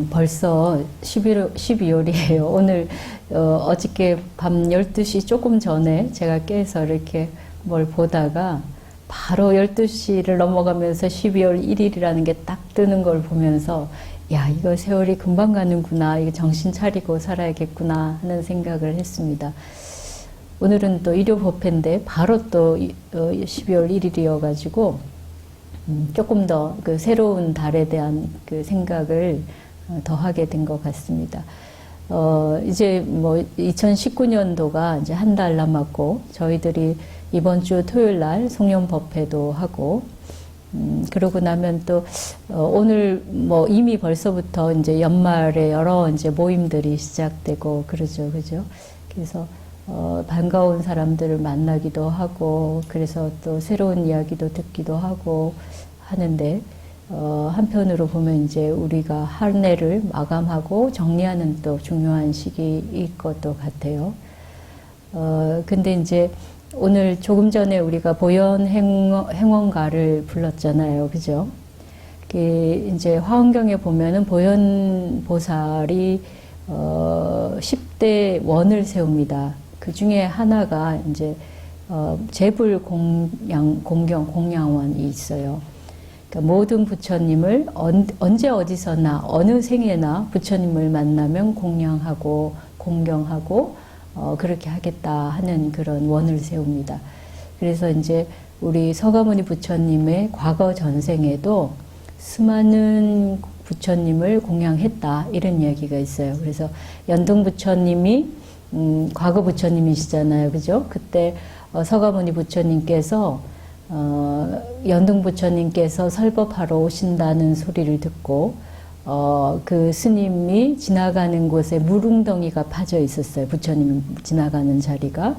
벌써 12월이에요. 오늘 어저께 밤 12시 조금 전에 제가 깨서 이렇게 뭘 보다가 바로 12시를 넘어가면서 12월 1일이라는 게 딱 뜨는 걸 보면서 야, 이거 세월이 금방 가는구나. 이거 정신 차리고 살아야겠구나 하는 생각을 했습니다. 오늘은 또 일요법회인데 바로 또 12월 1일이어가지고 조금 더 그 새로운 달에 대한 그 생각을 더 하게 된 것 같습니다. 이제 뭐 2019년도가 이제 한 달 남았고 저희들이 이번 주 토요일 날 송년법회도 하고 그러고 나면 또 오늘 뭐 이미 벌써부터 이제 연말에 여러 이제 모임들이 시작되고 그러죠, 그죠? 그래서 반가운 사람들을 만나기도 하고 그래서 또 새로운 이야기도 듣기도 하고 하는데 한편으로 보면 이제 우리가 한 해를 마감하고 정리하는 또 중요한 시기일 것도 같아요. 근데 이제 오늘 조금 전에 우리가 보현 행원가를 불렀잖아요, 그죠? 이제 화엄경에 보면은 보현 보살이 10대 원을 세웁니다. 그 중에 하나가 이제 제불 공양원이 있어요. 그러니까 모든 부처님을 언제 어디서나 어느 생에나 부처님을 만나면 공양하고 공경하고 그렇게 하겠다 하는 그런 원을 세웁니다. 그래서 이제 우리 서가모니 부처님의 과거 전생에도 수많은 부처님을 공양했다 이런 이야기가 있어요. 그래서 연등 부처님이 과거 부처님이시잖아요, 그죠? 그때 서가모니 부처님께서 연등 부처님께서 설법하러 오신다는 소리를 듣고 그 스님이 지나가는 곳에 물웅덩이가 파져 있었어요. 부처님 지나가는 자리가.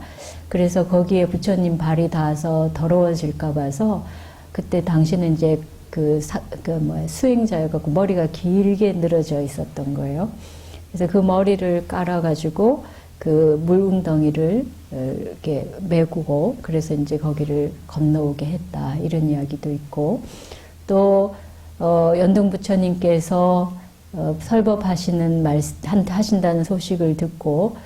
그래서 거기에 부처님 발이 닿아서 더러워질까 봐서 그때 당시는 이제 수행자여갖고 머리가 길게 늘어져 있었던 거예요. 그래서 그 머리를 깔아가지고 그 물웅덩이를 이렇게 메구고 그래서 이제 거기를 건너오게 했다 이런 이야기도 있고 또 연등 부처님께서 하신다는 소식을 듣고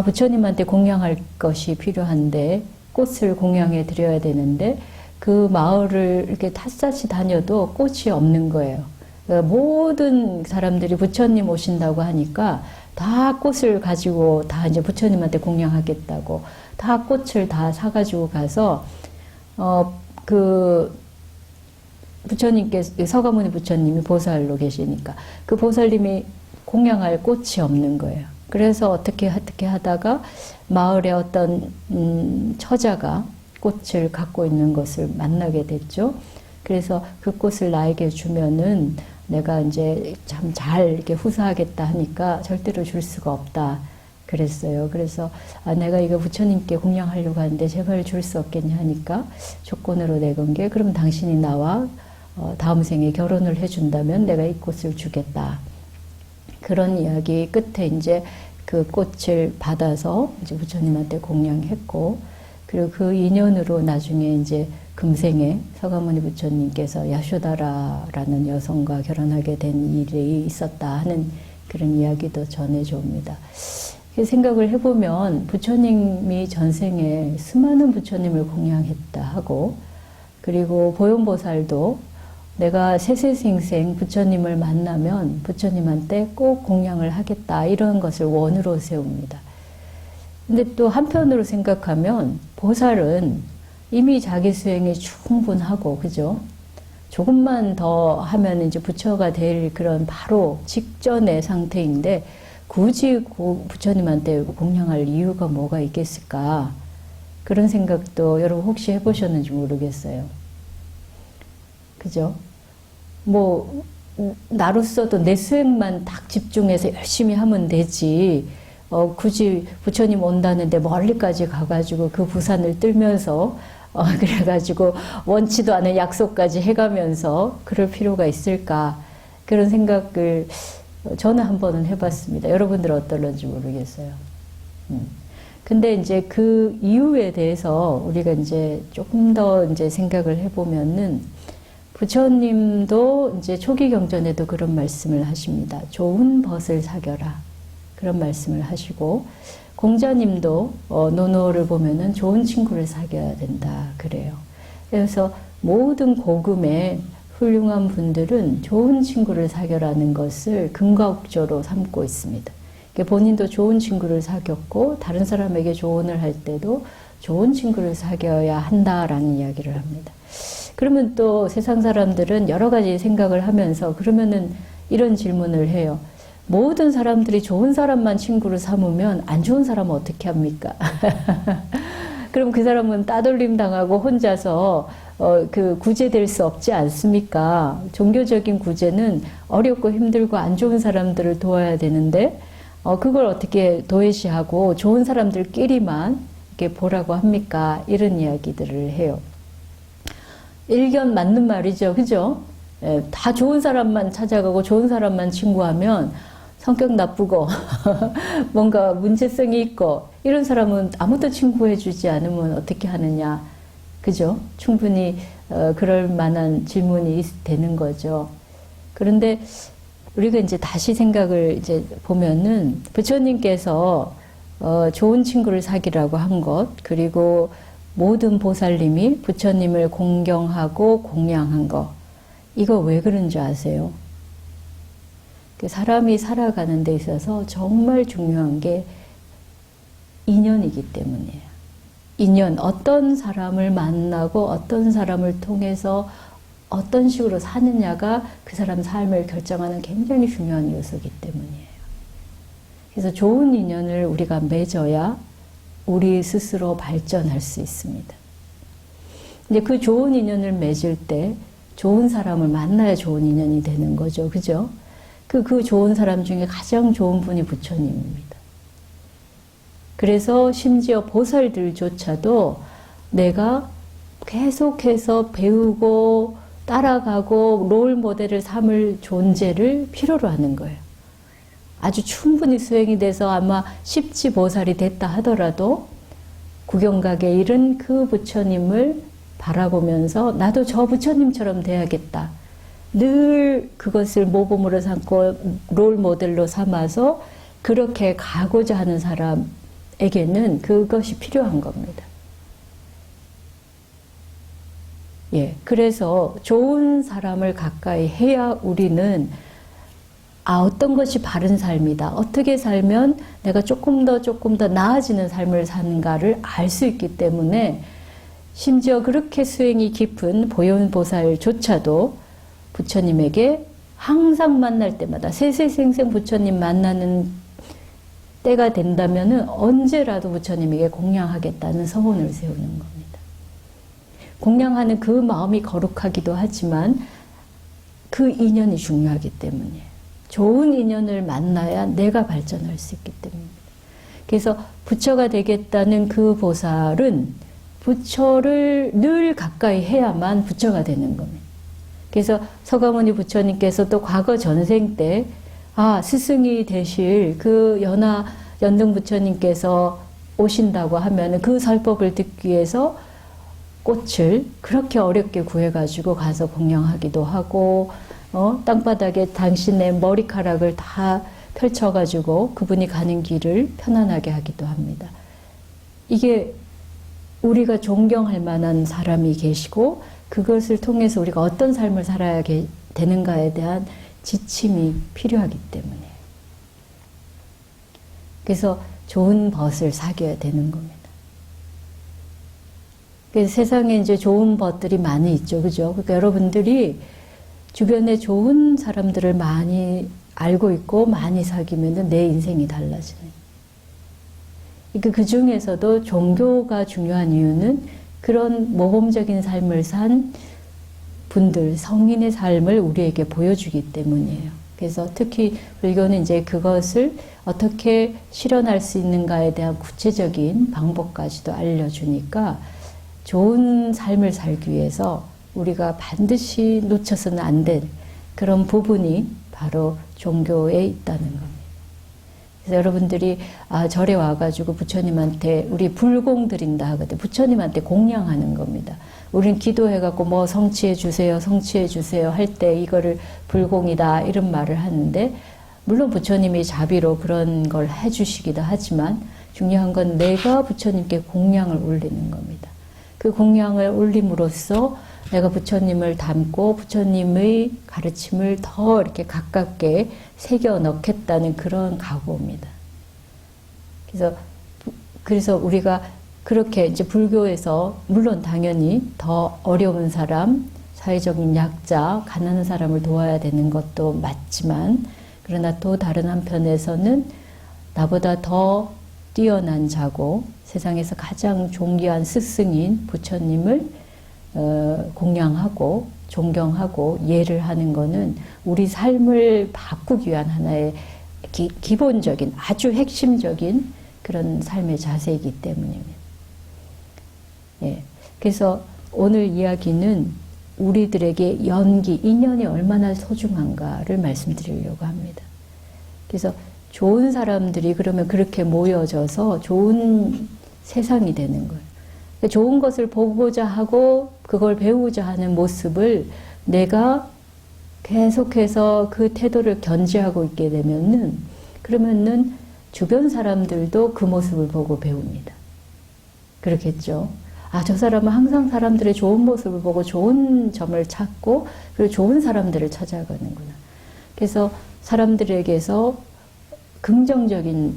부처님한테 공양할 것이 필요한데 꽃을 공양해 드려야 되는데 그 마을을 이렇게 샅샅이 다녀도 꽃이 없는 거예요. 그러니까 모든 사람들이 부처님 오신다고 하니까 다 꽃을 가지고 다 이제 부처님한테 공양하겠다고 다 꽃을 다 사가지고 가서 그 부처님께서 서가모니 부처님이 보살로 계시니까 그 보살님이 공양할 꽃이 없는 거예요. 그래서 어떻게 하다가 마을에 어떤 처자가 꽃을 갖고 있는 것을 만나게 됐죠. 그래서 그 꽃을 나에게 주면은 내가 이제 참 잘 이렇게 후사하겠다 하니까 절대로 줄 수가 없다 그랬어요. 그래서 내가 이거 부처님께 공양하려고 하는데 제발 줄 수 없겠냐 하니까 조건으로 내건 게 그럼 당신이 나와 다음 생에 결혼을 해준다면 내가 이 꽃을 주겠다. 그런 이야기 끝에 이제 그 꽃을 받아서 이제 부처님한테 공양했고 그리고 그 인연으로 나중에 이제 금생에 서가모니 부처님께서 야쇼다라라는 여성과 결혼하게 된 일이 있었다 하는 그런 이야기도 전해져 옵니다. 생각을 해보면 부처님이 전생에 수많은 부처님을 공양했다 하고 그리고 보현보살도 내가 세세생생 부처님을 만나면 부처님한테 꼭 공양을 하겠다 이런 것을 원으로 세웁니다. 근데 또 한편으로 생각하면 보살은 이미 자기 수행이 충분하고 그죠? 조금만 더 하면 이제 부처가 될 그런 바로 직전의 상태인데 굳이 부처님한테 공양할 이유가 뭐가 있겠을까? 그런 생각도 여러분 혹시 해보셨는지 모르겠어요. 그죠? 뭐 나로서도 내 수행만 딱 집중해서 열심히 하면 되지 굳이 부처님 온다는데 멀리까지 가가지고 그 부산을 떨면서 그래가지고 원치도 않은 약속까지 해가면서 그럴 필요가 있을까 그런 생각을 저는 한 번은 해봤습니다. 여러분들은 어떨런지 모르겠어요. 근데 이제 그 이유에 대해서 우리가 이제 조금 더 이제 생각을 해보면은 부처님도 이제 초기 경전에도 그런 말씀을 하십니다. 좋은 벗을 사겨라. 그런 말씀을 하시고, 공자님도 노노를 보면은 좋은 친구를 사귀어야 된다. 그래요. 그래서 모든 고금의 훌륭한 분들은 좋은 친구를 사귀라는 것을 근거옥조로 삼고 있습니다. 본인도 좋은 친구를 사귀었고, 다른 사람에게 조언을 할 때도 좋은 친구를 사귀어야 한다라는 이야기를 합니다. 그러면 또 세상 사람들은 여러 가지 생각을 하면서 그러면은 이런 질문을 해요. 모든 사람들이 좋은 사람만 친구를 삼으면 안 좋은 사람은 어떻게 합니까? 그럼 그 사람은 따돌림 당하고 혼자서 그 구제될 수 없지 않습니까? 종교적인 구제는 어렵고 힘들고 안 좋은 사람들을 도와야 되는데 그걸 어떻게 도외시하고 좋은 사람들끼리만 이렇게 보라고 합니까? 이런 이야기들을 해요. 일견 맞는 말이죠. 그죠? 예, 다 좋은 사람만 찾아가고 좋은 사람만 친구하면 성격 나쁘고 뭔가 문제성이 있고 이런 사람은 아무도 친구해주지 않으면 어떻게 하느냐. 그죠? 충분히 그럴 만한 질문이 되는 거죠. 그런데 우리가 이제 다시 생각을 이제 보면은 부처님께서 좋은 친구를 사귀라고 한 것, 그리고 모든 보살님이 부처님을 공경하고 공양한 거, 이거 왜 그런 줄 아세요? 사람이 살아가는 데 있어서 정말 중요한 게 인연이기 때문이에요. 인연, 어떤 사람을 만나고 어떤 사람을 통해서 어떤 식으로 사느냐가 그 사람 삶을 결정하는 굉장히 중요한 요소이기 때문이에요. 그래서 좋은 인연을 우리가 맺어야 우리 스스로 발전할 수 있습니다. 근데 그 좋은 인연을 맺을 때 좋은 사람을 만나야 좋은 인연이 되는 거죠. 그죠? 그 좋은 사람 중에 가장 좋은 분이 부처님입니다. 그래서 심지어 보살들조차도 내가 계속해서 배우고 따라가고 롤 모델을 삼을 존재를 필요로 하는 거예요. 아주 충분히 수행이 돼서 아마 십지보살이 됐다 하더라도 구경각에 이른 그 부처님을 바라보면서 나도 저 부처님처럼 돼야겠다. 늘 그것을 모범으로 삼고 롤 모델로 삼아서 그렇게 가고자 하는 사람에게는 그것이 필요한 겁니다. 예, 그래서 좋은 사람을 가까이 해야 우리는 어떤 것이 바른 삶이다. 어떻게 살면 내가 조금 더 나아지는 삶을 사는가를 알 수 있기 때문에 심지어 그렇게 수행이 깊은 보현보살조차도 부처님에게 항상 만날 때마다 세세생생 부처님 만나는 때가 된다면은 언제라도 부처님에게 공양하겠다는 서원을 세우는 겁니다. 공양하는 그 마음이 거룩하기도 하지만 그 인연이 중요하기 때문이에요. 좋은 인연을 만나야 내가 발전할 수 있기 때문입니다. 그래서 부처가 되겠다는 그 보살은 부처를 늘 가까이 해야만 부처가 되는 겁니다. 그래서 서가모니 부처님께서 또 과거 전생 때 스승이 되실 그 연등 부처님께서 오신다고 하면 그 설법을 듣기 위해서 꽃을 그렇게 어렵게 구해가지고 가서 공양하기도 하고 땅바닥에 당신의 머리카락을 다 펼쳐가지고 그분이 가는 길을 편안하게 하기도 합니다. 이게 우리가 존경할 만한 사람이 계시고 그것을 통해서 우리가 어떤 삶을 살아야 되는가에 대한 지침이 필요하기 때문에 그래서 좋은 벗을 사귀어야 되는 겁니다. 그래서 세상에 이제 좋은 벗들이 많이 있죠. 그죠? 그러니까 여러분들이 주변에 좋은 사람들을 많이 알고 있고 많이 사귀면 내 인생이 달라지는. 그러니까 그 중에서도 종교가 중요한 이유는 그런 모범적인 삶을 산 분들, 성인의 삶을 우리에게 보여주기 때문이에요. 그래서 특히 불교는 이제 그것을 어떻게 실현할 수 있는가에 대한 구체적인 방법까지도 알려주니까 좋은 삶을 살기 위해서 우리가 반드시 놓쳐서는 안 될 그런 부분이 바로 종교에 있다는 겁니다. 그래서 여러분들이 절에 와가지고 부처님한테 우리 불공 드린다 하거든. 부처님한테 공양하는 겁니다. 우리는 기도해갖고 뭐 성취해 주세요, 성취해 주세요 할 때 이거를 불공이다 이런 말을 하는데, 물론 부처님이 자비로 그런 걸 해주시기도 하지만 중요한 건 내가 부처님께 공양을 올리는 겁니다. 그 공양을 올림으로써 내가 부처님을 닮고 부처님의 가르침을 더 이렇게 가깝게 새겨 넣겠다는 그런 각오입니다. 그래서 우리가 그렇게 이제 불교에서 물론 당연히 더 어려운 사람, 사회적인 약자, 가난한 사람을 도와야 되는 것도 맞지만, 그러나 또 다른 한편에서는 나보다 더 뛰어난 자고 세상에서 가장 존귀한 스승인 부처님을 공양하고 존경하고 예를 하는 것은 우리 삶을 바꾸기 위한 하나의 기본적인 아주 핵심적인 그런 삶의 자세이기 때문입니다. 예. 그래서 오늘 이야기는 우리들에게 연기, 인연이 얼마나 소중한가를 말씀드리려고 합니다. 그래서 좋은 사람들이 그러면 그렇게 모여져서 좋은 세상이 되는 거예요. 좋은 것을 보고자 하고 그걸 배우고자 하는 모습을 내가 계속해서 그 태도를 견지하고 있게 되면은, 그러면은 주변 사람들도 그 모습을 보고 배웁니다. 그렇겠죠. 저 사람은 항상 사람들의 좋은 모습을 보고 좋은 점을 찾고 그리고 좋은 사람들을 찾아가는구나. 그래서 사람들에게서 긍정적인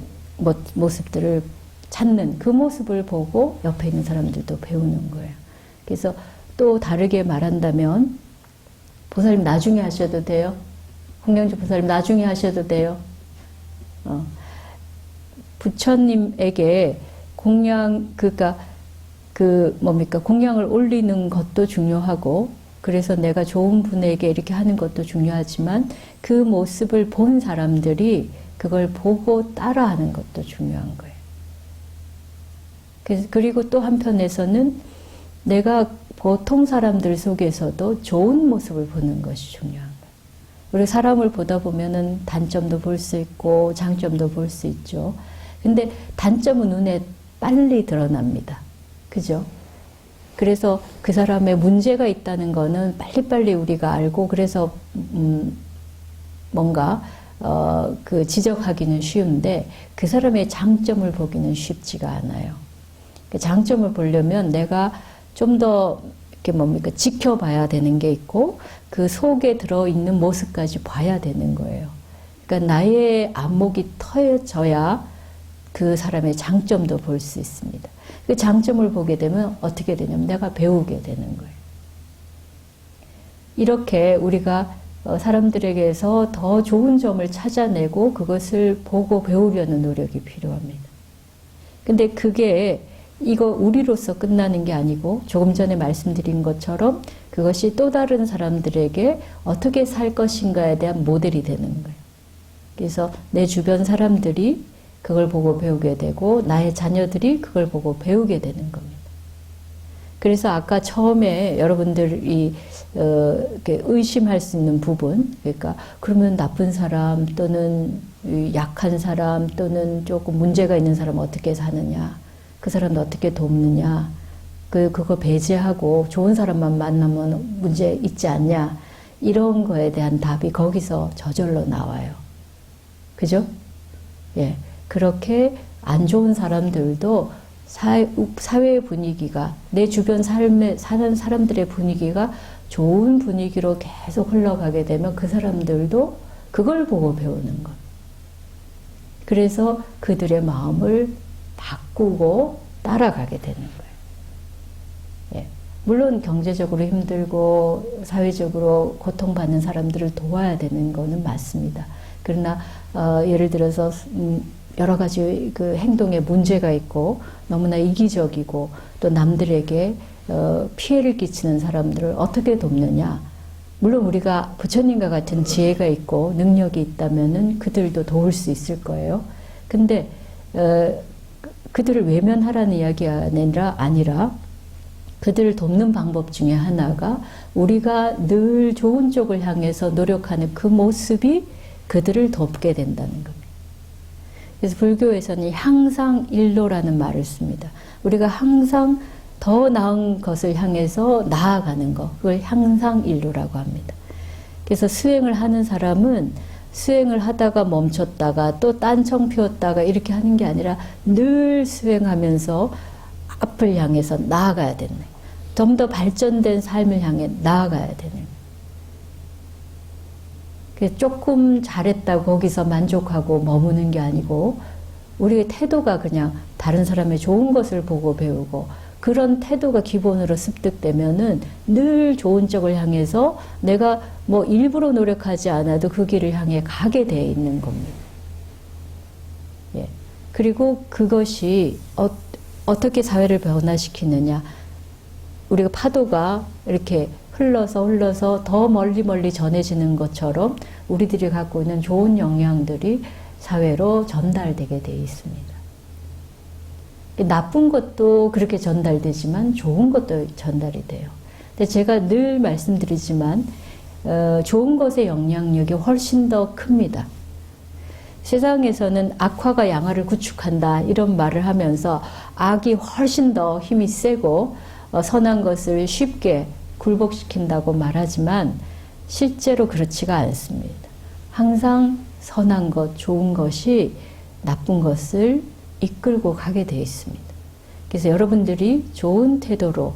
모습들을 찾는 그 모습을 보고 옆에 있는 사람들도 배우는 거예요. 그래서 또 다르게 말한다면, 보살님 나중에 하셔도 돼요. 홍영주 보살님 나중에 하셔도 돼요. 부처님에게 공양을 올리는 것도 중요하고, 그래서 내가 좋은 분에게 이렇게 하는 것도 중요하지만, 그 모습을 본 사람들이 그걸 보고 따라하는 것도 중요한 거예요. 그리고 또 한편에서는 내가 보통 사람들 속에서도 좋은 모습을 보는 것이 중요한 거예요. 우리 사람을 보다 보면은 단점도 볼 수 있고 장점도 볼 수 있죠. 근데 단점은 눈에 빨리 드러납니다. 그죠? 그래서 그 사람의 문제가 있다는 거는 빨리빨리 우리가 알고, 그래서 뭔가 지적하기는 쉬운데 그 사람의 장점을 보기는 쉽지가 않아요. 그 장점을 보려면 내가 좀 더 지켜봐야 되는 게 있고, 그 속에 들어있는 모습까지 봐야 되는 거예요. 그러니까 나의 안목이 터져야 그 사람의 장점도 볼 수 있습니다. 그 장점을 보게 되면 어떻게 되냐면 내가 배우게 되는 거예요. 이렇게 우리가 사람들에게서 더 좋은 점을 찾아내고 그것을 보고 배우려는 노력이 필요합니다. 근데 그게 이거 우리로서 끝나는 게 아니고, 조금 전에 말씀드린 것처럼 그것이 또 다른 사람들에게 어떻게 살 것인가에 대한 모델이 되는 거예요. 그래서 내 주변 사람들이 그걸 보고 배우게 되고 나의 자녀들이 그걸 보고 배우게 되는 겁니다. 그래서 아까 처음에 여러분들이 의심할 수 있는 부분, 그러니까 그러면 나쁜 사람 또는 약한 사람 또는 조금 문제가 있는 사람 어떻게 사느냐, 그 사람도 어떻게 돕느냐, 그거 배제하고 좋은 사람만 만나면 문제 있지 않냐, 이런 거에 대한 답이 거기서 저절로 나와요. 그죠? 예. 그렇게 안 좋은 사람들도 사회 분위기가, 내 주변 삶에 사는 사람들의 분위기가 좋은 분위기로 계속 흘러가게 되면 그 사람들도 그걸 보고 배우는 것. 그래서 그들의 마음을 바꾸고 따라가게 되는 거예요. 예. 물론 경제적으로 힘들고 사회적으로 고통받는 사람들을 도와야 되는 거는 맞습니다. 그러나 예를 들어서 여러 가지 그 행동에 문제가 있고 너무나 이기적이고 또 남들에게 피해를 끼치는 사람들을 어떻게 돕느냐. 물론 우리가 부처님과 같은 지혜가 있고 능력이 있다면은 그들도 도울 수 있을 거예요. 근데 그들을 외면하라는 이야기가 아니라 그들을 돕는 방법 중에 하나가 우리가 늘 좋은 쪽을 향해서 노력하는 그 모습이 그들을 돕게 된다는 겁니다. 그래서 불교에서는 향상일로라는 말을 씁니다. 우리가 항상 더 나은 것을 향해서 나아가는 것, 그걸 향상일로라고 합니다. 그래서 수행을 하는 사람은 수행을 하다가 멈췄다가 또 딴청 피웠다가 이렇게 하는 게 아니라 늘 수행하면서 앞을 향해서 나아가야 되는 거예요. 좀 더 발전된 삶을 향해 나아가야 되는 거예요. 조금 잘했다고 거기서 만족하고 머무는 게 아니고 우리의 태도가 그냥 다른 사람의 좋은 것을 보고 배우고 그런 태도가 기본으로 습득되면은 늘 좋은 쪽을 향해서 내가 뭐 일부러 노력하지 않아도 그 길을 향해 가게 돼 있는 겁니다. 예. 그리고 그것이 어떻게 사회를 변화시키느냐. 우리가 파도가 이렇게 흘러서 더 멀리 전해지는 것처럼 우리들이 갖고 있는 좋은 영향들이 사회로 전달되게 돼 있습니다. 나쁜 것도 그렇게 전달되지만 좋은 것도 전달이 돼요. 근데 제가 늘 말씀드리지만 좋은 것의 영향력이 훨씬 더 큽니다. 세상에서는 악화가 양화를 구축한다 이런 말을 하면서 악이 훨씬 더 힘이 세고 선한 것을 쉽게 굴복시킨다고 말하지만 실제로 그렇지가 않습니다. 항상 선한 것, 좋은 것이 나쁜 것을 이끌고 가게 되어 있습니다. 그래서 여러분들이 좋은 태도로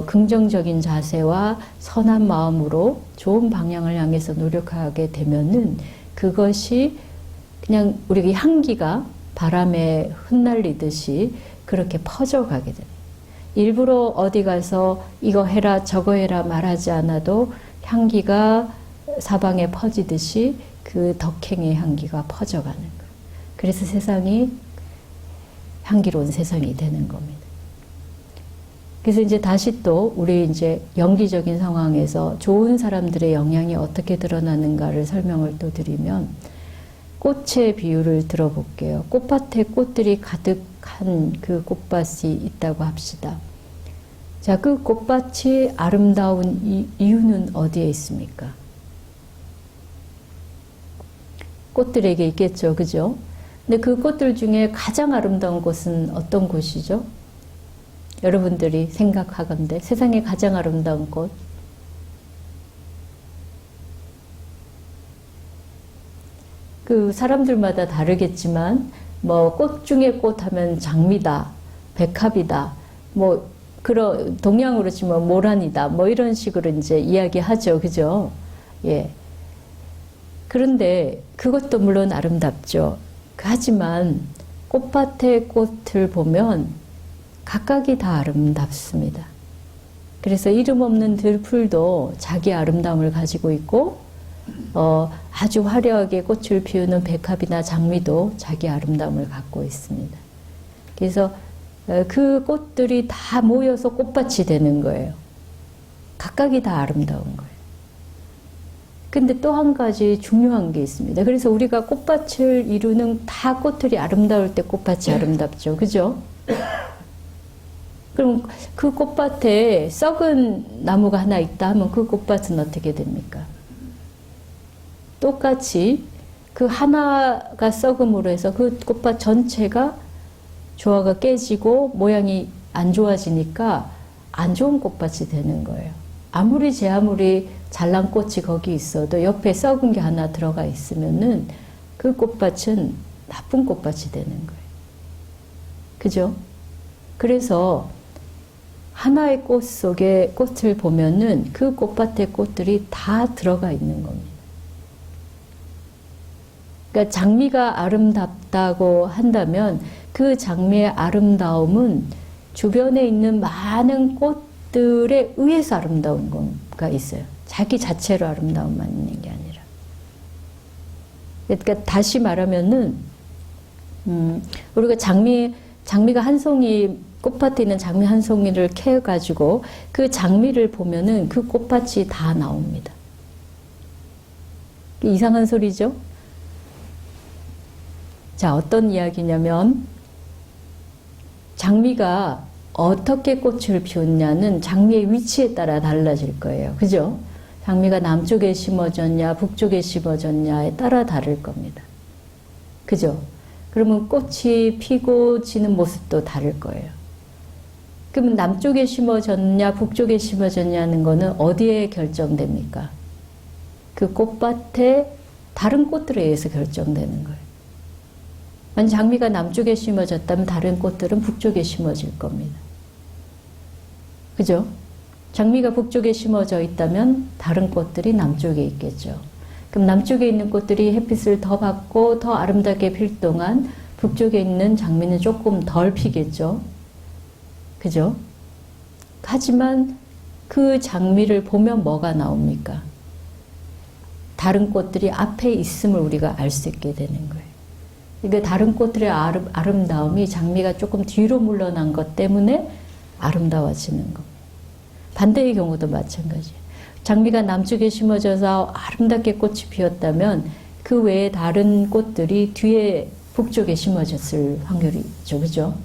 긍정적인 자세와 선한 마음으로 좋은 방향을 향해서 노력하게 되면은 그것이 그냥 우리가 향기가 바람에 흩날리듯이 그렇게 퍼져가게 됩니다. 일부러 어디 가서 이거 해라 저거 해라 말하지 않아도 향기가 사방에 퍼지듯이 그 덕행의 향기가 퍼져가는 거예요. 그래서 세상이 향기로운 세상이 되는 겁니다. 그래서 이제 다시 또 우리 이제 연기적인 상황에서 좋은 사람들의 영향이 어떻게 드러나는가를 설명을 또 드리면 꽃의 비유를 들어볼게요. 꽃밭에 꽃들이 가득한 그 꽃밭이 있다고 합시다. 자, 그 꽃밭이 아름다운 이유는 어디에 있습니까? 꽃들에게 있겠죠, 그죠? 근데 그 꽃들 중에 가장 아름다운 곳은 어떤 곳이죠? 여러분들이 생각하건대 세상에 가장 아름다운 꽃. 그 사람들마다 다르겠지만 뭐 꽃 중에 꽃 하면 장미다, 백합이다, 뭐 그런 동양으로 치면 모란이다, 뭐 이런 식으로 이제 이야기하죠, 그죠? 예. 그런데 그것도 물론 아름답죠. 하지만 꽃밭의 꽃을 보면 각각이 다 아름답습니다. 그래서 이름 없는 들풀도 자기 아름다움을 가지고 있고 아주 화려하게 꽃을 피우는 백합이나 장미도 자기 아름다움을 갖고 있습니다. 그래서 그 꽃들이 다 모여서 꽃밭이 되는 거예요. 각각이 다 아름다운 거예요. 근데 또 한 가지 중요한 게 있습니다. 그래서 우리가 꽃밭을 이루는 다 꽃들이 아름다울 때 꽃밭이 아름답죠. 그죠? 그럼 그 꽃밭에 썩은 나무가 하나 있다 하면 그 꽃밭은 어떻게 됩니까? 똑같이 그 하나가 썩음으로 해서 그 꽃밭 전체가 조화가 깨지고 모양이 안 좋아지니까 안 좋은 꽃밭이 되는 거예요. 아무리 잘난 꽃이 거기 있어도 옆에 썩은 게 하나 들어가 있으면은 그 꽃밭은 나쁜 꽃밭이 되는 거예요. 그죠? 그래서 하나의 꽃 속에 꽃을 보면은 그 꽃밭의 꽃들이 다 들어가 있는 겁니다. 그러니까 장미가 아름답다고 한다면 그 장미의 아름다움은 주변에 있는 많은 꽃들에 의해서 아름다운 거가 있어요. 자기 자체로 아름다움만 있는 게 아니라. 그러니까 다시 말하면은 우리가 장미가 한 송이 꽃밭에 있는 장미 한 송이를 캐가지고 그 장미를 보면은 그 꽃밭이 다 나옵니다. 이상한 소리죠? 자, 어떤 이야기냐면 장미가 어떻게 꽃을 피웠냐는 장미의 위치에 따라 달라질 거예요. 그죠? 장미가 남쪽에 심어졌냐, 북쪽에 심어졌냐에 따라 다를 겁니다. 그죠? 그러면 꽃이 피고 지는 모습도 다를 거예요. 그러면 남쪽에 심어졌냐 북쪽에 심어졌냐는 거는 어디에 결정됩니까? 그 꽃밭에 다른 꽃들에 의해서 결정되는 거예요. 만약 장미가 남쪽에 심어졌다면 다른 꽃들은 북쪽에 심어질 겁니다. 그죠? 장미가 북쪽에 심어져 있다면 다른 꽃들이 남쪽에 있겠죠. 그럼 남쪽에 있는 꽃들이 햇빛을 더 받고 더 아름답게 필 동안 북쪽에 있는 장미는 조금 덜 피겠죠. 그죠? 하지만 그 장미를 보면 뭐가 나옵니까? 다른 꽃들이 앞에 있음을 우리가 알 수 있게 되는 거예요. 그러니까 다른 꽃들의 아름다움이 장미가 조금 뒤로 물러난 것 때문에 아름다워지는 겁니다. 반대의 경우도 마찬가지예요. 장미가 남쪽에 심어져서 아름답게 꽃이 피었다면 그 외에 다른 꽃들이 뒤에 북쪽에 심어졌을 확률이 있죠. 그죠?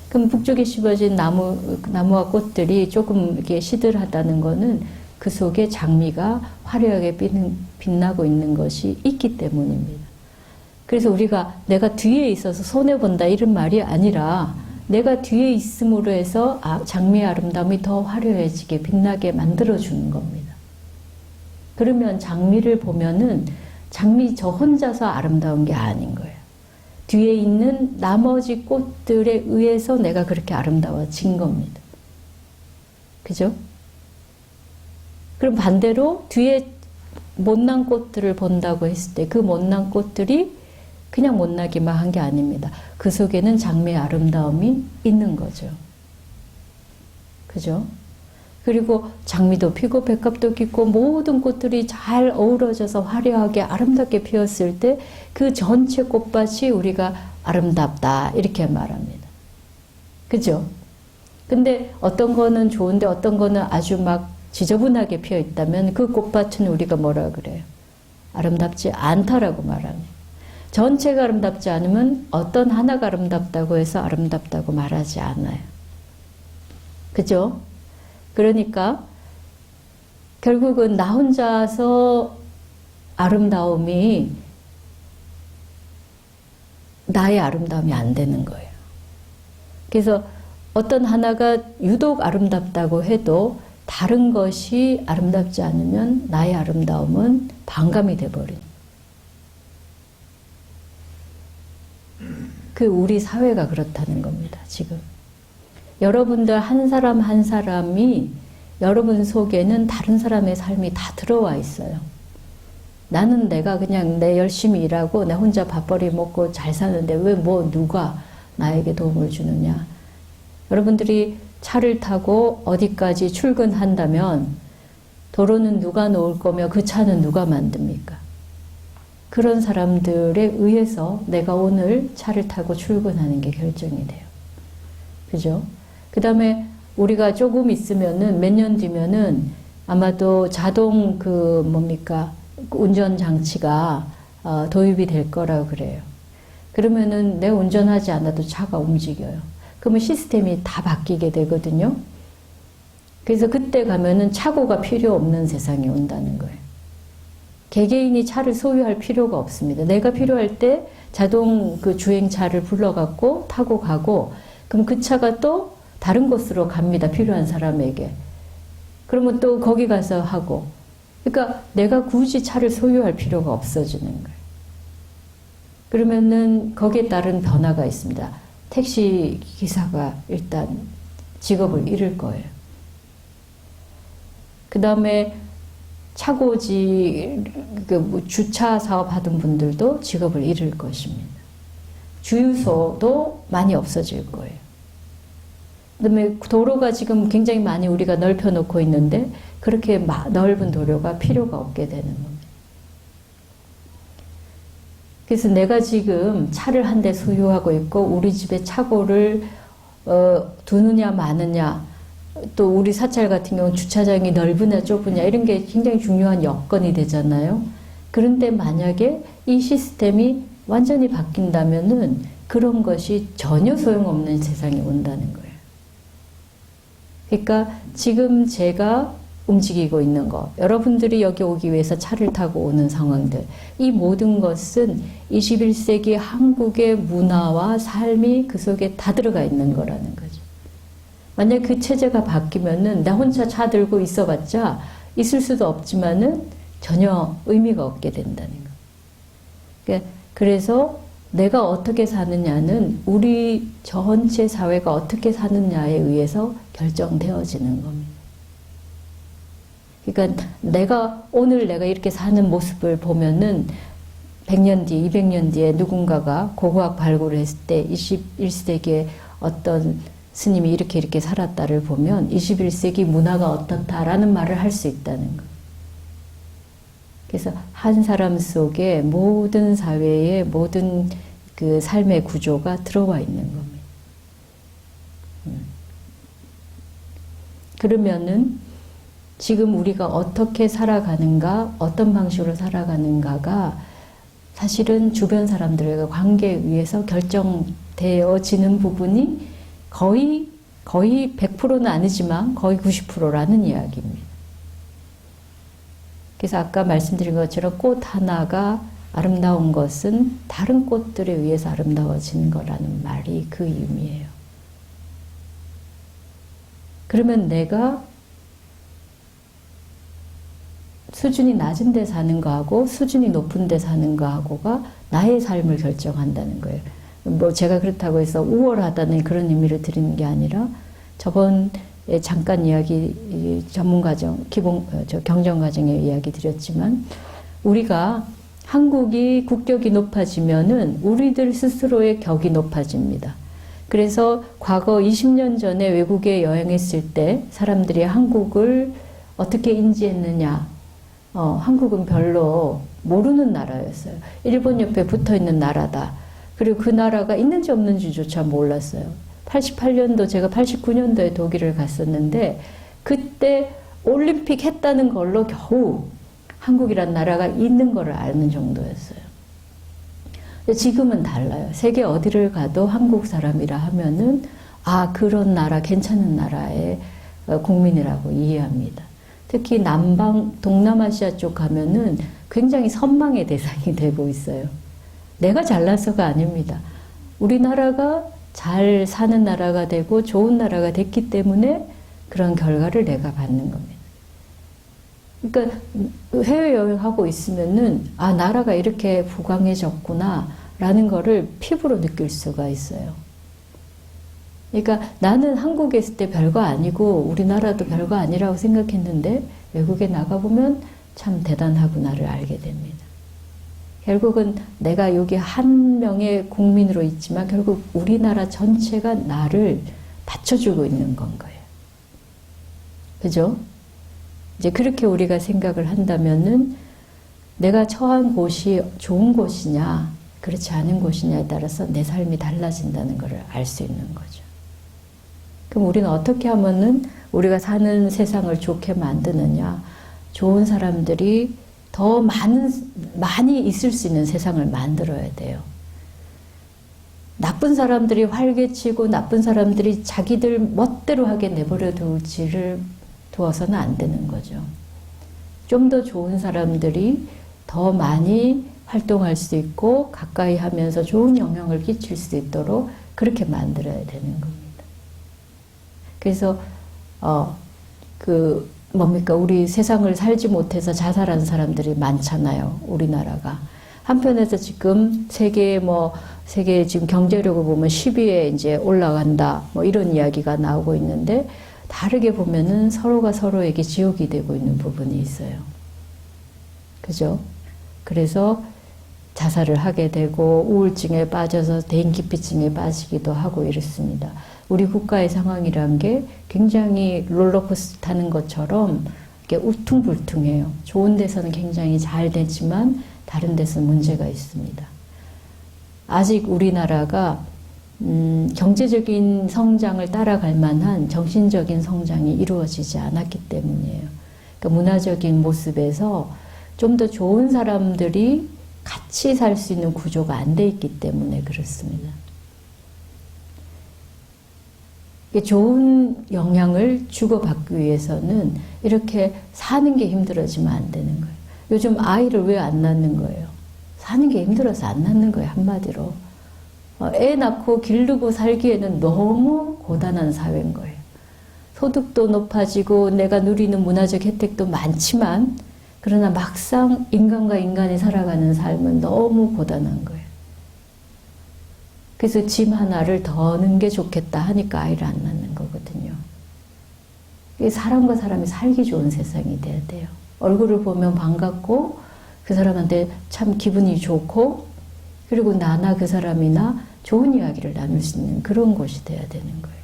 그럼 북쪽에 심어진 나무와 꽃들이 조금 이렇게 시들하다는 거는 그 속에 장미가 화려하게 빛나고 있는 것이 있기 때문입니다. 그래서 우리가 내가 뒤에 있어서 손해본다 이런 말이 아니라 내가 뒤에 있음으로 해서 장미의 아름다움이 더 화려해지게 빛나게 만들어주는 겁니다. 그러면 장미를 보면은 장미 저 혼자서 아름다운 게 아닌 거예요. 뒤에 있는 나머지 꽃들에 의해서 내가 그렇게 아름다워진 겁니다. 그죠? 그럼 반대로 뒤에 못난 꽃들을 본다고 했을 때 그 못난 꽃들이 그냥 못나기만 한 게 아닙니다. 그 속에는 장미의 아름다움이 있는 거죠. 그죠? 그리고 장미도 피고 백합도 피고 모든 꽃들이 잘 어우러져서 화려하게 아름답게 피었을 때 그 전체 꽃밭이 우리가 아름답다 이렇게 말합니다. 그죠? 근데 어떤 거는 좋은데 어떤 거는 아주 막 지저분하게 피어 있다면 그 꽃밭은 우리가 뭐라 그래요? 아름답지 않다라고 말합니다. 전체가 아름답지 않으면 어떤 하나가 아름답다고 해서 아름답다고 말하지 않아요. 그죠? 그러니까 결국은 나 혼자서 아름다움이 나의 아름다움이 안 되는 거예요. 그래서 어떤 하나가 유독 아름답다고 해도 다른 것이 아름답지 않으면 나의 아름다움은 반감이 돼버린. 그 우리 사회가 그렇다는 겁니다. 지금 여러분들 한 사람 한 사람이 여러분 속에는 다른 사람의 삶이 다 들어와 있어요. 나는 내가 그냥 내 열심히 일하고 내 혼자 밥벌이 먹고 잘 사는데 왜 뭐 누가 나에게 도움을 주느냐. 여러분들이 차를 타고 어디까지 출근한다면 도로는 누가 놓을 거며 그 차는 누가 만듭니까? 그런 사람들에 의해서 내가 오늘 차를 타고 출근하는 게 결정이 돼요. 그죠? 그 다음에 우리가 조금 있으면은 몇 년 뒤면은 아마도 자동 운전 장치가 도입이 될 거라고 그래요. 그러면은 내가 운전하지 않아도 차가 움직여요. 그러면 시스템이 다 바뀌게 되거든요. 그래서 그때 가면은 착오가 필요 없는 세상이 온다는 거예요. 개개인이 차를 소유할 필요가 없습니다. 내가 필요할 때 자동 주행차를 불러갖고 타고 가고, 그럼 그 차가 또 다른 곳으로 갑니다. 필요한 사람에게. 그러면 또 거기 가서 하고. 그러니까 내가 굳이 차를 소유할 필요가 없어지는 거예요. 그러면은 거기에 따른 변화가 있습니다. 택시 기사가 일단 직업을 잃을 거예요. 그 다음에 차고지, 주차 사업 하던 분들도 직업을 잃을 것입니다. 주유소도 많이 없어질 거예요. 그다음에 도로가 지금 굉장히 많이 우리가 넓혀 놓고 있는데 그렇게 넓은 도로가 필요가 없게 되는 겁니다. 그래서 내가 지금 차를 한 대 소유하고 있고 우리 집에 차고를 두느냐 마느냐, 또 우리 사찰 같은 경우는 주차장이 넓으냐 좁으냐 이런 게 굉장히 중요한 여건이 되잖아요. 그런데 만약에 이 시스템이 완전히 바뀐다면은 그런 것이 전혀 소용없는 세상이 온다는 거예요. 그러니까 지금 제가 움직이고 있는 거, 여러분들이 여기 오기 위해서 차를 타고 오는 상황들, 이 모든 것은 21세기 한국의 문화와 삶이 그 속에 다 들어가 있는 거라는 거죠. 만약 그 체제가 바뀌면은 나 혼자 차 들고 있어봤자 있을 수도 없지만은 전혀 의미가 없게 된다는 거. 그래서 내가 어떻게 사느냐는 우리 전체 사회가 어떻게 사느냐에 의해서 결정되어지는 겁니다. 그러니까 오늘 내가 이렇게 사는 모습을 보면은 100년 뒤, 200년 뒤에 누군가가 고고학 발굴을 했을 때 21세기에 어떤 스님이 이렇게 살았다를 보면 21세기 문화가 어떻다라는 말을 할 수 있다는 거. 그래서 한 사람 속에 모든 사회의 모든 그 삶의 구조가 들어와 있는 겁니다. 그러면은 지금 우리가 어떻게 살아가는가, 어떤 방식으로 살아가는가가 사실은 주변 사람들과 관계에 의해서 결정되어지는 부분이 거의 100%는 아니지만 거의 90%라는 이야기입니다. 그래서 아까 말씀드린 것처럼 꽃 하나가 아름다운 것은 다른 꽃들에 의해서 아름다워지는 거라는 말이 그 의미예요. 그러면 내가 수준이 낮은 데 사는 거하고 수준이 높은 데 사는 거하고가 나의 삶을 결정한다는 거예요. 뭐 제가 그렇다고 해서 우월하다는 그런 의미를 드리는 게 아니라 저번에 잠깐 이야기 전문과정, 경전과정에 이야기 드렸지만 우리가 한국이 국격이 높아지면은 우리들 스스로의 격이 높아집니다. 그래서 과거 20년 전에 외국에 여행했을 때 사람들이 한국을 어떻게 인지했느냐. 한국은 별로 모르는 나라였어요. 일본 옆에 붙어 있는 나라다. 그리고 그 나라가 있는지 없는지조차 몰랐어요. 88년도 제가 89년도에 독일을 갔었는데 그때 올림픽 했다는 걸로 겨우 한국이란 나라가 있는 걸 아는 정도였어요. 지금은 달라요. 세계 어디를 가도 한국 사람이라 하면은 그런 나라, 괜찮은 나라의 국민이라고 이해합니다. 특히 동남아시아 쪽 가면은 굉장히 선망의 대상이 되고 있어요. 내가 잘나서가 아닙니다. 우리나라가 잘 사는 나라가 되고 좋은 나라가 됐기 때문에 그런 결과를 내가 받는 겁니다. 그러니까 해외여행하고 있으면은 나라가 이렇게 부강해졌구나 라는 거를 피부로 느낄 수가 있어요. 그러니까 나는 한국에 있을 때 별거 아니고 우리나라도 별거 아니라고 생각했는데 외국에 나가보면 참 대단하구나를 알게 됩니다. 결국은 내가 여기 한 명의 국민으로 있지만 결국 우리나라 전체가 나를 받쳐주고 있는 건 거예요. 그죠? 이제 그렇게 우리가 생각을 한다면은 내가 처한 곳이 좋은 곳이냐 그렇지 않은 곳이냐에 따라서 내 삶이 달라진다는 것을 알 수 있는 거죠. 그럼 우리는 어떻게 하면은 우리가 사는 세상을 좋게 만드느냐, 좋은 사람들이 더 많이 있을 수 있는 세상을 만들어야 돼요. 나쁜 사람들이 활개치고 나쁜 사람들이 자기들 멋대로 하게 내버려 두어서는 안 되는 거죠. 좀 더 좋은 사람들이 더 많이 활동할 수 있고 가까이 하면서 좋은 영향을 끼칠 수 있도록 그렇게 만들어야 되는 겁니다. 그래서 우리 세상을 살지 못해서 자살한 사람들이 많잖아요. 우리나라가. 한편에서 지금 세계 지금 경제력을 보면 10위에 이제 올라간다. 이런 이야기가 나오고 있는데 다르게 보면은 서로가 서로에게 지옥이 되고 있는 부분이 있어요. 그죠? 그래서 자살을 하게 되고 우울증에 빠져서 대인기피증에 빠지기도 하고 이렇습니다. 우리 국가의 상황이란 게 굉장히 롤러코스터 타는 것처럼 이렇게 울퉁불퉁해요. 좋은 데서는 굉장히 잘 되지만 다른 데서는 문제가 있습니다. 아직 우리나라가 경제적인 성장을 따라갈 만한 정신적인 성장이 이루어지지 않았기 때문이에요. 그러니까 문화적인 모습에서 좀 더 좋은 사람들이 같이 살 수 있는 구조가 안 돼 있기 때문에 그렇습니다. 좋은 영향을 주고받기 위해서는 이렇게 사는 게 힘들어지면 안 되는 거예요. 요즘 아이를 왜 안 낳는 거예요? 사는 게 힘들어서 안 낳는 거예요, 한마디로. 애 낳고 기르고 살기에는 너무 고단한 사회인 거예요. 소득도 높아지고 내가 누리는 문화적 혜택도 많지만 그러나 막상 인간과 인간이 살아가는 삶은 너무 고단한 거예요. 그래서 짐 하나를 더 넣는 게 좋겠다 하니까 아이를 안 낳는 거거든요. 사람과 사람이 살기 좋은 세상이 돼야 돼요. 얼굴을 보면 반갑고 그 사람한테 참 기분이 좋고 그리고 나나 그 사람이나 좋은 이야기를 나눌 수 있는 그런 곳이 돼야 되는 거예요.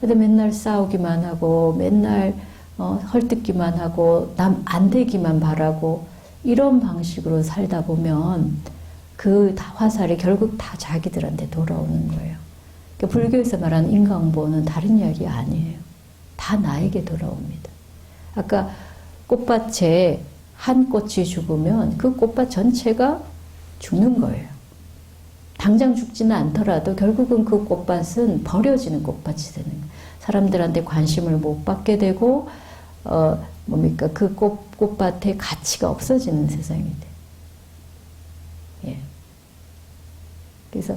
근데 맨날 싸우기만 하고 맨날 헐뜯기만 하고 남 안 되기만 바라고 이런 방식으로 살다 보면 그 화살이 결국 다 자기들한테 돌아오는 거예요. 그러니까 불교에서 말하는 인간보호는 다른 이야기 아니에요. 다 나에게 돌아옵니다. 아까 꽃밭에 한 꽃이 죽으면 그 꽃밭 전체가 죽는 거예요. 당장 죽지는 않더라도 결국은 그 꽃밭은 버려지는 꽃밭이 되는 거예요. 사람들한테 관심을 못 받게 되고 그 꽃밭의 가치가 없어지는 세상이 돼요. 예. 그래서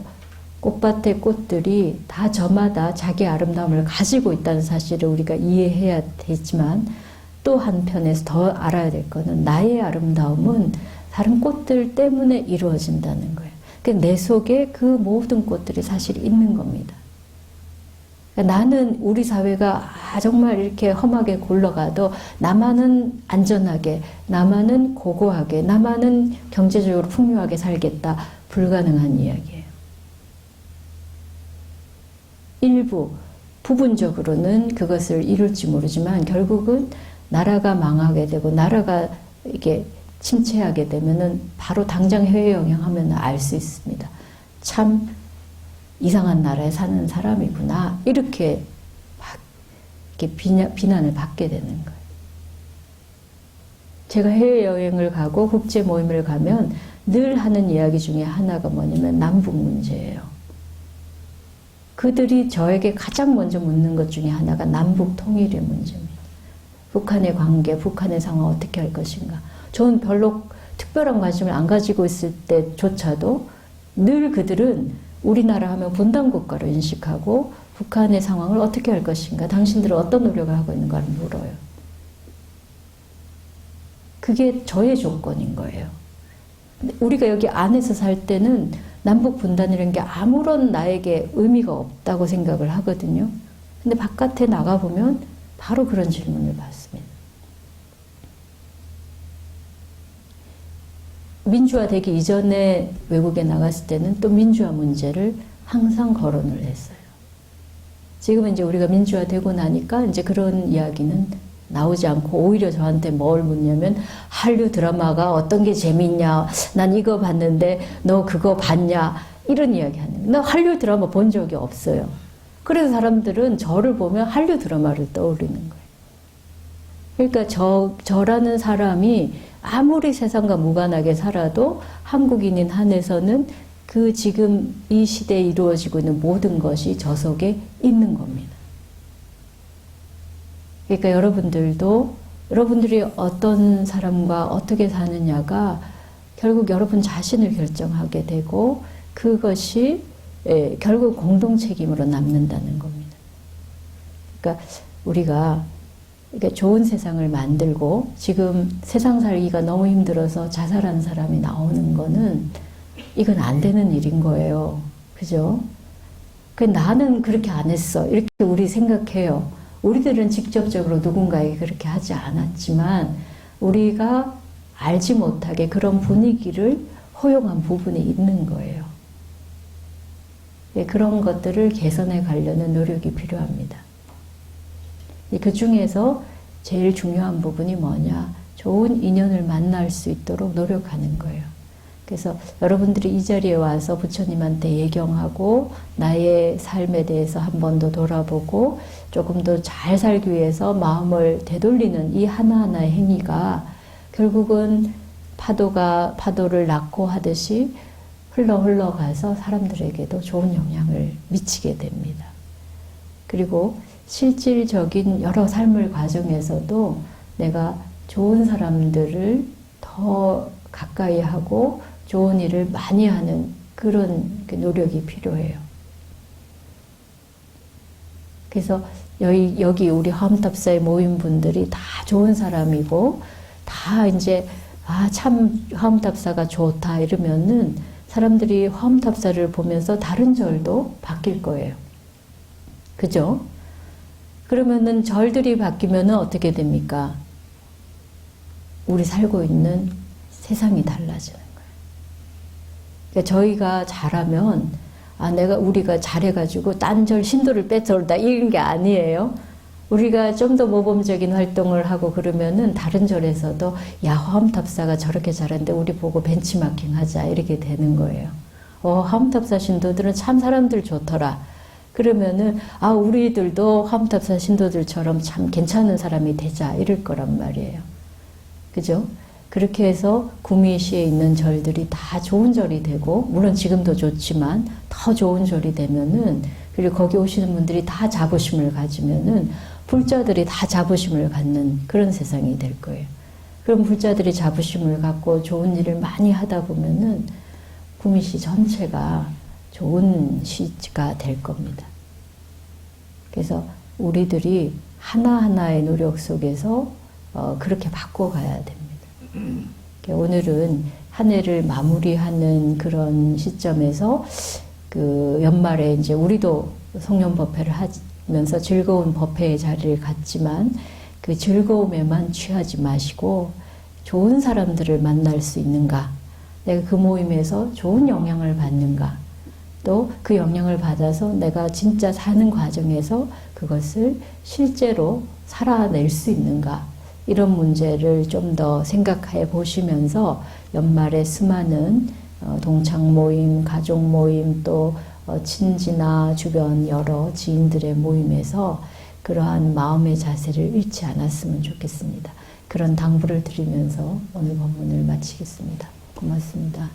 꽃밭의 꽃들이 다 저마다 자기 아름다움을 가지고 있다는 사실을 우리가 이해해야 되지만 또 한편에서 더 알아야 될 것은 나의 아름다움은 다른 꽃들 때문에 이루어진다는 거예요. 그러니까 내 속에 그 모든 꽃들이 사실 있는 겁니다. 그러니까 나는 우리 사회가 정말 이렇게 험하게 굴러가도 나만은 안전하게, 나만은 고고하게, 나만은 경제적으로 풍요하게 살겠다. 불가능한 이야기예요. 일부, 부분적으로는 그것을 이룰지 모르지만 결국은 나라가 망하게 되고 나라가 이게 침체하게 되면은 바로 당장 해외 영향하면 알 수 있습니다. 참 이상한 나라에 사는 사람이구나. 이렇게 비난을 받게 되는 거예요. 제가 해외여행을 가고 국제 모임을 가면 늘 하는 이야기 중에 하나가 뭐냐면 남북 문제예요. 그들이 저에게 가장 먼저 묻는 것 중에 하나가 남북 통일의 문제입니다. 북한의 관계, 북한의 상황 어떻게 할 것인가. 저는 별로 특별한 관심을 안 가지고 있을 때조차도 늘 그들은 우리나라 하면 분단국가로 인식하고 북한의 상황을 어떻게 할 것인가, 당신들은 어떤 노력을 하고 있는가를 물어요. 그게 저의 조건인 거예요. 우리가 여기 안에서 살 때는 남북 분단이라는 게 아무런 나에게 의미가 없다고 생각을 하거든요. 근데 바깥에 나가보면 바로 그런 질문을 받습니다. 민주화되기 이전에 외국에 나갔을 때는 또 민주화 문제를 항상 거론을 했어요. 지금은 이제 우리가 민주화되고 나니까 이제 그런 이야기는 나오지 않고 오히려 저한테 뭘 묻냐면 한류 드라마가 어떤 게 재밌냐, 난 이거 봤는데 너 그거 봤냐, 이런 이야기 하는 거예요. 나 한류 드라마 본 적이 없어요. 그래서 사람들은 저를 보면 한류 드라마를 떠올리는 거예요. 그러니까 저라는 사람이 아무리 세상과 무관하게 살아도 한국인인 한에서는 그 지금 이 시대에 이루어지고 있는 모든 것이 저 속에 있는 겁니다. 그러니까 여러분들이 어떤 사람과 어떻게 사느냐가 결국 여러분 자신을 결정하게 되고 그것이 결국 공동 책임으로 남는다는 겁니다. 그러니까 우리가 좋은 세상을 만들고 지금 세상 살기가 너무 힘들어서 자살한 사람이 나오는 거는 이건 안 되는 일인 거예요. 그죠? 나는 그렇게 안 했어. 이렇게 우리 생각해요. 우리들은 직접적으로 누군가에게 그렇게 하지 않았지만 우리가 알지 못하게 그런 분위기를 허용한 부분이 있는 거예요. 그런 것들을 개선해 가려는 노력이 필요합니다. 그 중에서 제일 중요한 부분이 뭐냐? 좋은 인연을 만날 수 있도록 노력하는 거예요. 그래서 여러분들이 이 자리에 와서 부처님한테 예경하고 나의 삶에 대해서 한 번 더 돌아보고 조금 더 잘 살기 위해서 마음을 되돌리는 이 하나하나의 행위가 결국은 파도를 낳고 하듯이 흘러가서 사람들에게도 좋은 영향을 미치게 됩니다. 그리고 실질적인 여러 삶의 과정에서도 내가 좋은 사람들을 더 가까이 하고 좋은 일을 많이 하는 그런 노력이 필요해요. 그래서 여기 우리 화엄탑사의 모인 분들이 다 좋은 사람이고 다 이제 참 화엄탑사가 좋다 이러면은 사람들이 화엄탑사를 보면서 다른 절도 바뀔 거예요. 그죠? 그러면은 절들이 바뀌면은 어떻게 됩니까? 우리 살고 있는 세상이 달라지는 거예요. 그러니까 저희가 잘하면 우리가 잘해가지고 딴 절 신도를 뺏어올다 이런 게 아니에요. 우리가 좀 더 모범적인 활동을 하고 그러면은 다른 절에서도 야, 화엄탑사가 저렇게 잘하는데 우리 보고 벤치마킹 하자 이렇게 되는 거예요. 화엄탑사 신도들은 참 사람들 좋더라. 그러면은 우리들도 화엄탑사 신도들처럼 참 괜찮은 사람이 되자 이럴 거란 말이에요. 그죠? 그렇게 해서 구미시에 있는 절들이 다 좋은 절이 되고, 물론 지금도 좋지만 더 좋은 절이 되면은, 그리고 거기 오시는 분들이 다 자부심을 가지면은 불자들이 다 자부심을 갖는 그런 세상이 될 거예요. 그럼 불자들이 자부심을 갖고 좋은 일을 많이 하다 보면은 구미시 전체가 좋은 시가 될 겁니다. 그래서 우리들이 하나하나의 노력 속에서 그렇게 바꿔가야 됩니다. 오늘은 한 해를 마무리하는 그런 시점에서 그 연말에 이제 우리도 송년법회를 하면서 즐거운 법회의 자리를 갖지만 그 즐거움에만 취하지 마시고 좋은 사람들을 만날 수 있는가, 내가 그 모임에서 좋은 영향을 받는가, 또 그 영향을 받아서 내가 진짜 사는 과정에서 그것을 실제로 살아낼 수 있는가, 이런 문제를 좀 더 생각해 보시면서 연말에 수많은 동창 모임, 가족 모임, 또 친지나 주변 여러 지인들의 모임에서 그러한 마음의 자세를 잃지 않았으면 좋겠습니다. 그런 당부를 드리면서 오늘 법문을 마치겠습니다. 고맙습니다.